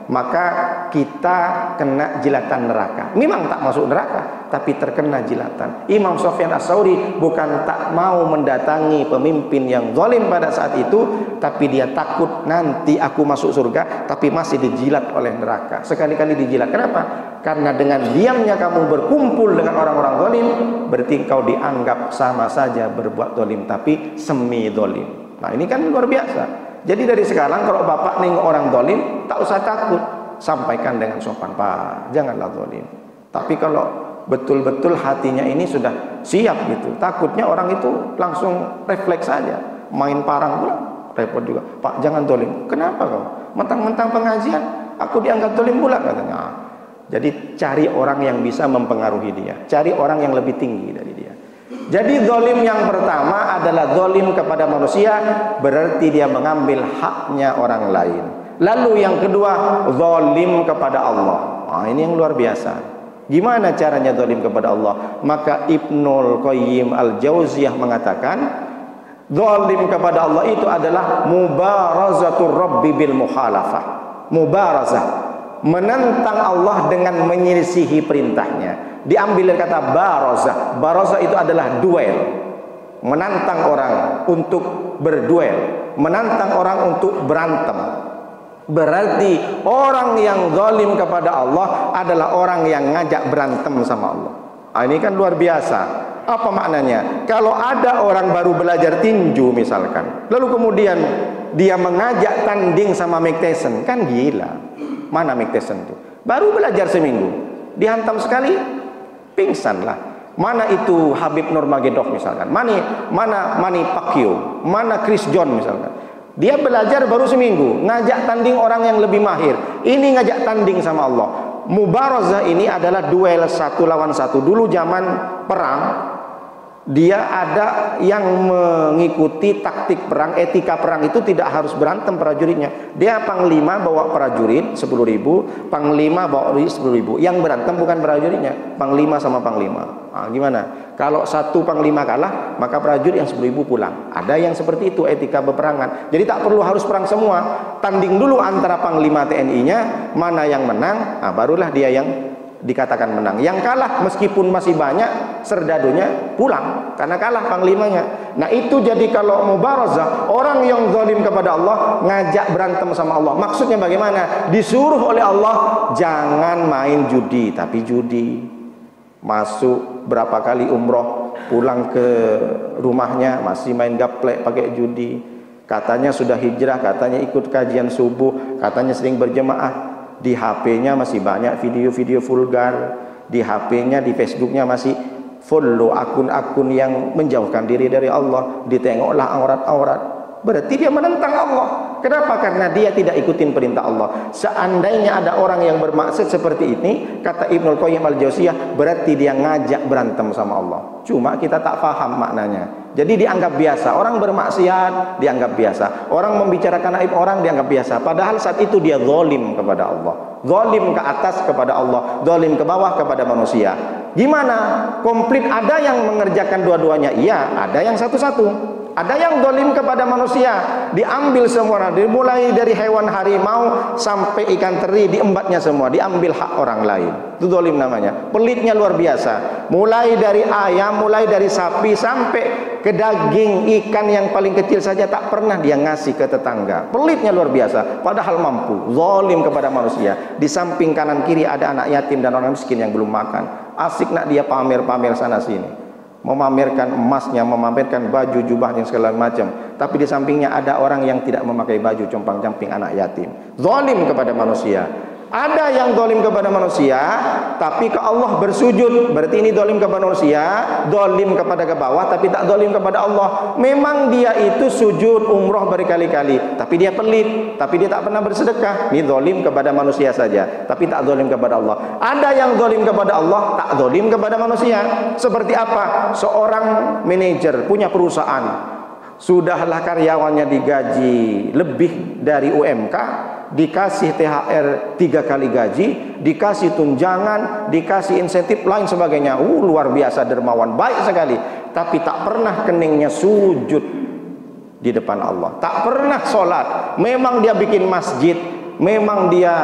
maka kita kena jilatan neraka. Memang tak masuk neraka, tapi terkena jilatan. Imam Sufyan Ats-Tsauri bukan tak mau mendatangi pemimpin yang zalim pada saat itu, tapi dia takut nanti aku masuk surga tapi masih dijilat oleh neraka. Sekali-kali dijilat. Kenapa? Karena dengan diamnya kamu berkumpul dengan orang-orang zalim, berarti kau dianggap sama saja berbuat zalim tapi semi zalim. Nah, ini kan luar biasa. Jadi dari sekarang kalau bapak nengok orang zalim, tak usah takut, sampaikan dengan sopan, Pak, janganlah zalim. Tapi kalau betul-betul hatinya ini sudah siap gitu, takutnya orang itu langsung refleks saja, main parang pula, repot juga. Pak, jangan zalim. Kenapa kau? Mentang-mentang pengajian, aku dianggap zalim pula katanya. Jadi cari orang yang bisa mempengaruhi dia, cari orang yang lebih tinggi dari dia. Jadi zalim yang pertama adalah zalim kepada manusia, berarti dia mengambil haknya orang lain. Lalu yang kedua, zalim kepada Allah. Nah, ini yang luar biasa. Gimana caranya zalim kepada Allah? Maka Ibnul Qayyim Al-Jauziyah mengatakan, zalim kepada Allah itu adalah mubarazatur rabbi bil mukhalafah. Mubarazah, menentang Allah dengan menyelisihi perintahnya. Diambil dari kata barazah. Barazah itu adalah duel, menantang orang untuk berduel, menantang orang untuk berantem. Berarti orang yang zalim kepada Allah adalah orang yang ngajak berantem sama Allah. Ini kan luar biasa. Apa maknanya? Kalau ada orang baru belajar tinju misalkan, lalu kemudian dia mengajak tanding sama Mike Tyson, kan gila. Mana Mike Tyson itu? Baru belajar seminggu, dihantam sekali, pingsan lah. Mana itu Habib Nurmagomedov misalkan, mana Manny Pacquiao, mana Chris John misalkan. Dia belajar baru seminggu, ngajak tanding orang yang lebih mahir. Ini ngajak tanding sama Allah. Mubarazah ini adalah duel 1 lawan 1. Dulu zaman perang, dia ada yang mengikuti taktik perang, etika perang itu tidak harus berantem prajuritnya. Dia panglima bawa prajurit 10.000, panglima bawa prajurit 10.000. Yang berantem bukan prajuritnya, panglima sama panglima. Nah, gimana? Kalau satu panglima kalah, maka prajurit yang 10.000 pulang. Ada yang seperti itu etika peperangan. Jadi tak perlu harus perang semua. Tanding dulu antara panglima TNI-nya, mana yang menang, nah, barulah dia yang dikatakan menang. Yang kalah meskipun masih banyak serdadunya pulang karena kalah panglimanya. Nah itu jadi kalau mubarazah, orang yang zalim kepada Allah ngajak berantem sama Allah. Maksudnya bagaimana? Disuruh oleh Allah jangan main judi, tapi judi. Masuk berapa kali umroh, pulang ke rumahnya masih main gaplek pakai judi. Katanya sudah hijrah, katanya ikut kajian subuh, katanya sering berjemaah. Di HP-nya masih banyak video-video vulgar. Di HP-nya, di Facebook-nya masih follow akun-akun yang menjauhkan diri dari Allah. Ditengoklah aurat-aurat. Berarti dia menentang Allah. Kenapa? Karena dia tidak ikutin perintah Allah. Seandainya ada orang yang bermaksud seperti ini, kata Ibnul Qayyim al-Jauziyah, berarti dia ngajak berantem sama Allah. Cuma kita tak paham maknanya. Jadi dianggap biasa. Orang bermaksiat dianggap biasa. Orang membicarakan aib orang dianggap biasa. Padahal saat itu dia zalim kepada Allah. Zalim ke atas kepada Allah, zalim ke bawah kepada manusia. Gimana? Komplit ada yang mengerjakan dua-duanya? Iya, ada yang satu-satu. Ada yang zalim kepada manusia, diambil semua, dimulai dari hewan harimau sampai ikan teri, diembatnya semua, diambil hak orang lain. Itu zalim namanya. Pelitnya luar biasa. Mulai dari ayam, mulai dari sapi sampai ke daging ikan yang paling kecil saja tak pernah dia ngasih ke tetangga. Pelitnya luar biasa, padahal mampu. Zalim kepada manusia. Di samping kanan kiri ada anak yatim dan orang miskin yang belum makan. Asik nak dia pamer-pamer sana sini, memamerkan emasnya, memamerkan baju jubahnya segala macam. Tapi di sampingnya ada orang yang tidak memakai baju, compang-camping anak yatim. Zalim kepada manusia. Ada yang zalim kepada manusia tapi ke Allah bersujud, berarti ini zalim kepada manusia. Zalim kepada ke bawah tapi tak zalim kepada Allah. Memang dia itu sujud umroh berkali-kali tapi dia pelit, tapi dia tak pernah bersedekah. Ini zalim kepada manusia saja tapi tak zalim kepada Allah. Ada yang zalim kepada Allah, tak zalim kepada manusia. Seperti apa? Seorang manajer punya perusahaan, sudahlah karyawannya digaji lebih dari UMK, dikasih THR 3 kali gaji, dikasih tunjangan, dikasih insentif lain sebagainya. Luar biasa dermawan, baik sekali. Tapi tak pernah keningnya sujud di depan Allah, tak pernah sholat. Memang dia bikin masjid, memang dia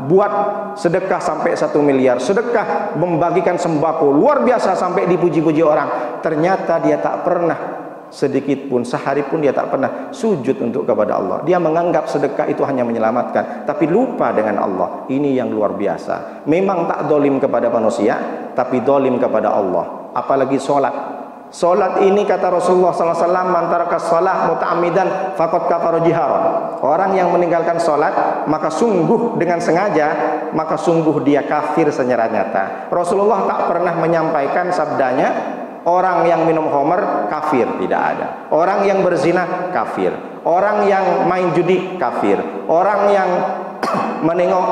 buat sedekah sampai 1 miliar, sedekah membagikan sembako luar biasa sampai dipuji-puji orang. Ternyata dia tak pernah sedikit pun, sehari pun dia tak pernah sujud untuk kepada Allah. Dia menganggap sedekah itu hanya menyelamatkan, tapi lupa dengan Allah. Ini yang luar biasa. Memang tak zalim kepada manusia, tapi zalim kepada Allah. Apalagi sholat. Sholat ini kata Rasulullah SAW, man taraka shalah muta'ammidan faqad kafara jiharan. Orang yang meninggalkan sholat maka sungguh dengan sengaja, maka sungguh dia kafir secara nyata. Rasulullah tak pernah menyampaikan sabdanya, orang yang minum khamr kafir, tidak ada. Orang yang berzina kafir. Orang yang main judi kafir. Orang yang menengok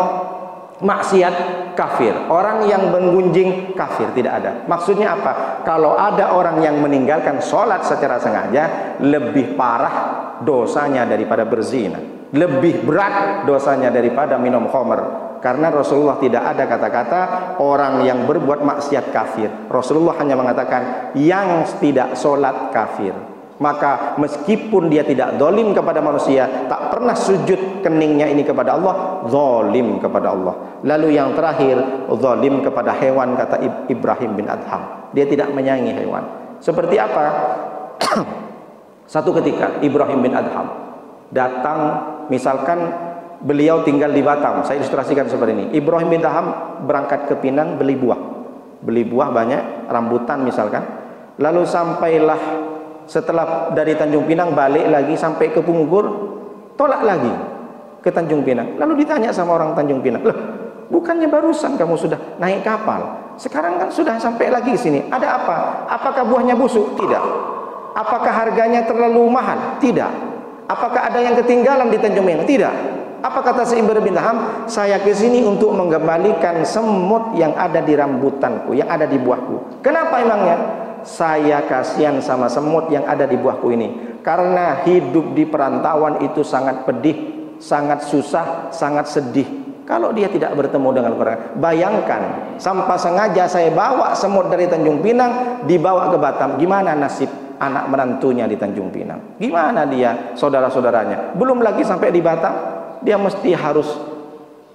maksiat kafir. Orang yang menggunjing kafir, tidak ada. Maksudnya apa? Kalau ada orang yang meninggalkan sholat secara sengaja, lebih parah dosanya daripada berzina, lebih berat dosanya daripada minum khamr. Karena Rasulullah tidak ada kata-kata orang yang berbuat maksiat kafir. Rasulullah hanya mengatakan yang tidak sholat kafir. Maka meskipun dia tidak zalim kepada manusia, tak pernah sujud keningnya ini kepada Allah, zalim kepada Allah. Lalu yang terakhir, zalim kepada hewan, kata Ibrahim bin Adham. Dia tidak menyayangi hewan. Seperti apa? Satu ketika Ibrahim bin Adham datang, misalkan beliau tinggal di Batam, saya ilustrasikan seperti ini. Ibrahim bin Adham berangkat ke Pinang beli buah banyak, rambutan misalkan. Lalu sampailah, setelah dari Tanjung Pinang balik lagi sampai ke Punggur, tolak lagi ke Tanjung Pinang. Lalu ditanya sama orang Tanjung Pinang, loh Bukannya barusan kamu sudah naik kapal, sekarang kan sudah sampai lagi ke sini. Ada apa? Apakah buahnya busuk? Tidak. Apakah harganya terlalu mahal? Tidak. Apakah ada yang ketinggalan di Tanjung Pinang? Tidak. Apa kata Sa'imbar bin Laham? Saya ke sini untuk mengembalikan semut yang ada di rambutanku, yang ada di buahku. Kenapa emangnya? Saya kasihan sama semut yang ada di buahku ini. Karena hidup di perantauan itu sangat pedih, sangat susah, sangat sedih. Kalau dia tidak bertemu dengan orang, bayangkan, sampai sengaja saya bawa semut dari Tanjung Pinang, dibawa ke Batam. Gimana nasib anak menantunya di Tanjung Pinang? Gimana dia, saudara-saudaranya? Belum lagi sampai di Batam, dia mesti harus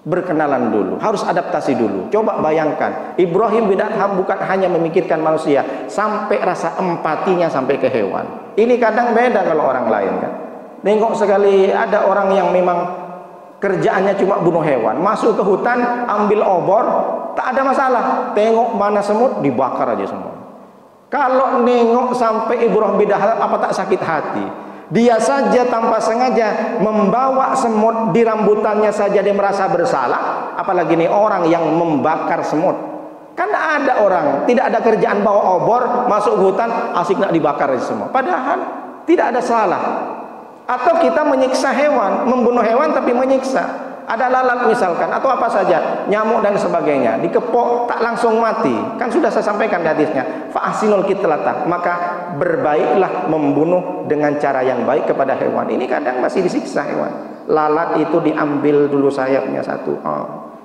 berkenalan dulu, harus adaptasi dulu. Coba bayangkan, Ibrahim bin Adham bukan hanya memikirkan manusia, sampai rasa empatinya sampai ke hewan. Ini kadang beda kalau orang lain kan. Nengok sekali ada orang yang memang kerjaannya cuma bunuh hewan, masuk ke hutan, ambil obor, tak ada masalah. Tengok mana semut, dibakar aja semua. Kalau nengok sampai Ibrahim bin Adham, apa tak sakit hati? Dia saja tanpa sengaja membawa semut di rambutannya saja dia merasa bersalah, apalagi nih orang yang membakar semut. Kan ada orang tidak ada kerjaan, bawa obor masuk hutan, asik nak dibakar aja semua, padahal tidak ada salah. Atau kita menyiksa hewan, membunuh hewan tapi menyiksa. Ada lalat misalkan, atau apa saja, nyamuk dan sebagainya, dikepok tak langsung mati. Kan sudah saya sampaikan di hadisnya, fa'asinul kitlatah, maka berbaiklah membunuh dengan cara yang baik kepada hewan. Ini kadang masih disiksa hewan. Lalat itu diambil dulu sayapnya satu,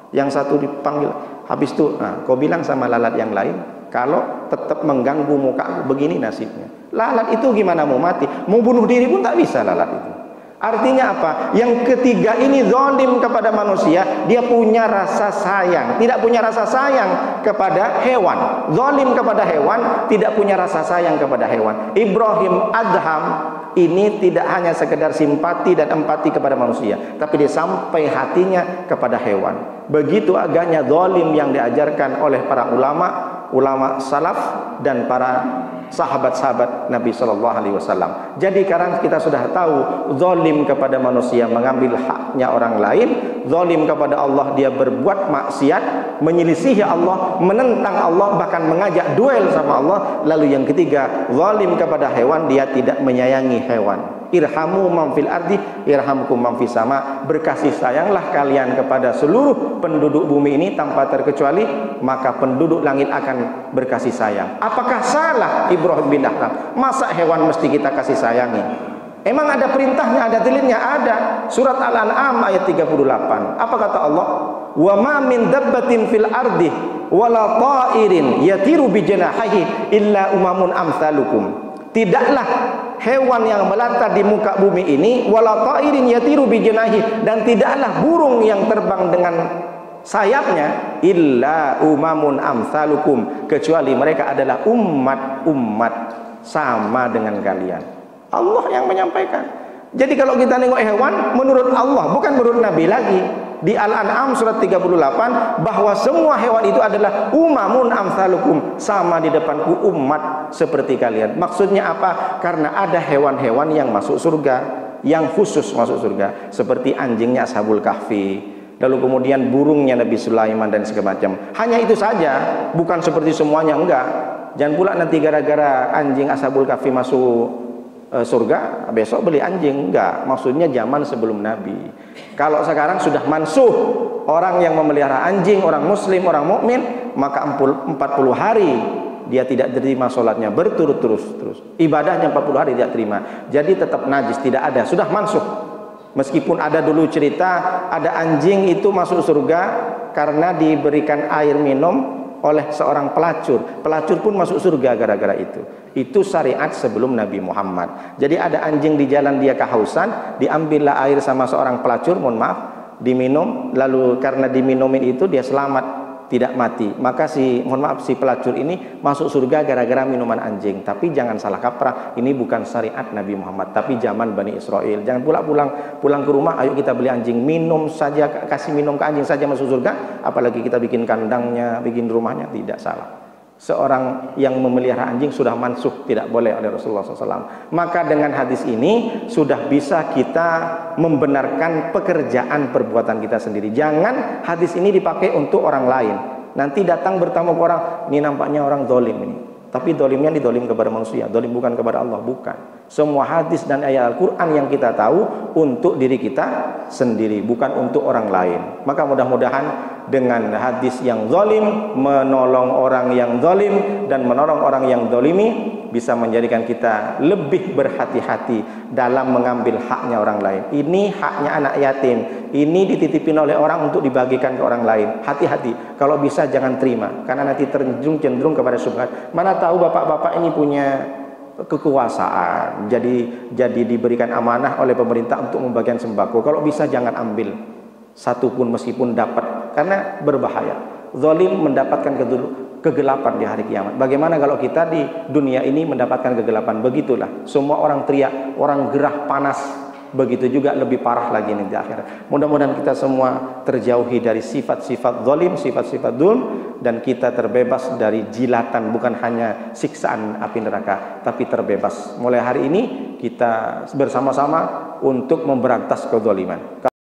yang satu dipanggil, habis itu kau bilang sama lalat yang lain, kalau tetap mengganggu muka begini nasibnya. Lalat itu gimana mau mati, mau bunuh diri pun tak bisa lalat itu. Artinya apa? Yang ketiga ini zalim kepada manusia, dia punya rasa sayang, tidak punya rasa sayang kepada hewan. Zalim kepada hewan, tidak punya rasa sayang kepada hewan. Ibrahim Adham ini tidak hanya sekedar simpati dan empati kepada manusia, tapi dia sampai hatinya kepada hewan. Begitu agaknya zalim yang diajarkan oleh para ulama salaf dan para sahabat-sahabat Nabi Shallallahu Alaihi Wasallam. Jadi sekarang kita sudah tahu, zalim kepada manusia mengambil haknya orang lain, zalim kepada Allah dia berbuat maksiat, menyelisihi Allah, menentang Allah, bahkan mengajak duel sama Allah. Lalu yang ketiga, zalim kepada hewan, dia tidak menyayangi hewan. Irhamu man fil ardi irhamkum man fis sama. Berkasih sayanglah kalian kepada seluruh penduduk bumi ini tanpa terkecuali, maka penduduk langit akan berkasih sayang. Apakah salah Ibrahim bin Adham? Masa hewan mesti kita kasih sayangi? Emang ada perintahnya, ada dalilnya? Ada. Surat Al-An'am ayat 38. Apa kata Allah? Wa ma min dabbatin fil ardi wala ta'irin yatiru bi janahihi illa umamun amsalukum. Tidaklah hewan yang melata di muka bumi ini wala ta'irin yatiru bi janahihi, dan tidaklah burung yang terbang dengan sayapnya illa umamun amsalukum, kecuali mereka adalah umat-umat sama dengan kalian. Allah yang menyampaikan. Jadi kalau kita nengok hewan menurut Allah, bukan menurut Nabi lagi. Di Al-An'am surat 38 bahwa semua hewan itu adalah umamun amsalukum, sama di depanku umat seperti kalian. Maksudnya apa? Karena ada hewan-hewan yang masuk surga, yang khusus masuk surga, seperti anjingnya Ashabul Kahfi, lalu kemudian burungnya Nabi Sulaiman dan segala macam. Hanya itu saja, bukan seperti semuanya, enggak. Jangan pula nanti gara-gara anjing Ashabul Kahfi masuk surga, besok beli anjing. Enggak, maksudnya zaman sebelum Nabi. Kalau sekarang sudah mansuh, orang yang memelihara anjing, orang muslim, orang mukmin, maka 40 hari dia tidak terima sholatnya berturut-turut, ibadahnya 40 hari tidak terima, jadi tetap najis, tidak ada, sudah mansuh. Meskipun ada dulu cerita ada anjing itu masuk surga karena diberikan air minum oleh seorang pelacur. Pelacur pun masuk surga gara-gara itu. Itu syariat sebelum Nabi Muhammad. Jadi ada anjing di jalan, dia kehausan, diambillah air sama seorang pelacur, mohon maaf, diminum, lalu karena diminumin itu dia selamat, tidak mati. Maka si pelacur ini masuk surga gara-gara minuman anjing. Tapi jangan salah kaprah, ini bukan syariat Nabi Muhammad, tapi zaman Bani Israel. Jangan pula pulang ke rumah, ayo kita beli anjing, minum saja, kasih minum ke anjing saja masuk surga, apalagi kita bikin kandangnya, bikin rumahnya. Tidak, salah. Seorang yang memelihara anjing sudah mansuh, tidak boleh oleh Rasulullah SAW. Maka dengan hadis ini sudah bisa kita membenarkan pekerjaan perbuatan kita sendiri. Jangan hadis ini dipakai untuk orang lain. Nanti datang bertamu ke orang, ini nampaknya orang zalim ini. Tapi dolimnya didolim kepada manusia, dolim bukan kepada Allah, bukan. Semua hadis dan ayat Al-Quran yang kita tahu untuk diri kita sendiri, bukan untuk orang lain. Maka mudah-mudahan dengan hadis yang zalim, menolong orang yang zalim dan menolong orang yang zalimi, bisa menjadikan kita lebih berhati-hati dalam mengambil haknya orang lain. Ini haknya anak yatim, ini dititipin oleh orang untuk dibagikan ke orang lain. Hati-hati, kalau bisa jangan terima, karena nanti cenderung kepada syubhat. Mana tahu bapak-bapak ini punya kekuasaan, jadi diberikan amanah oleh pemerintah untuk membagikan sembako. Kalau bisa jangan ambil satu pun meskipun dapat, karena berbahaya. Zalim mendapatkan kegelapan di hari kiamat. Bagaimana kalau kita di dunia ini mendapatkan kegelapan? Begitulah, semua orang teriak, orang gerah panas. Begitu juga lebih parah lagi nanti di akhirat. Mudah-mudahan kita semua terjauhi dari sifat-sifat zalim, sifat-sifat dzulm, dan kita terbebas dari jilatan, bukan hanya siksaan api neraka, tapi terbebas. Mulai hari ini kita bersama-sama untuk memberantas kezaliman.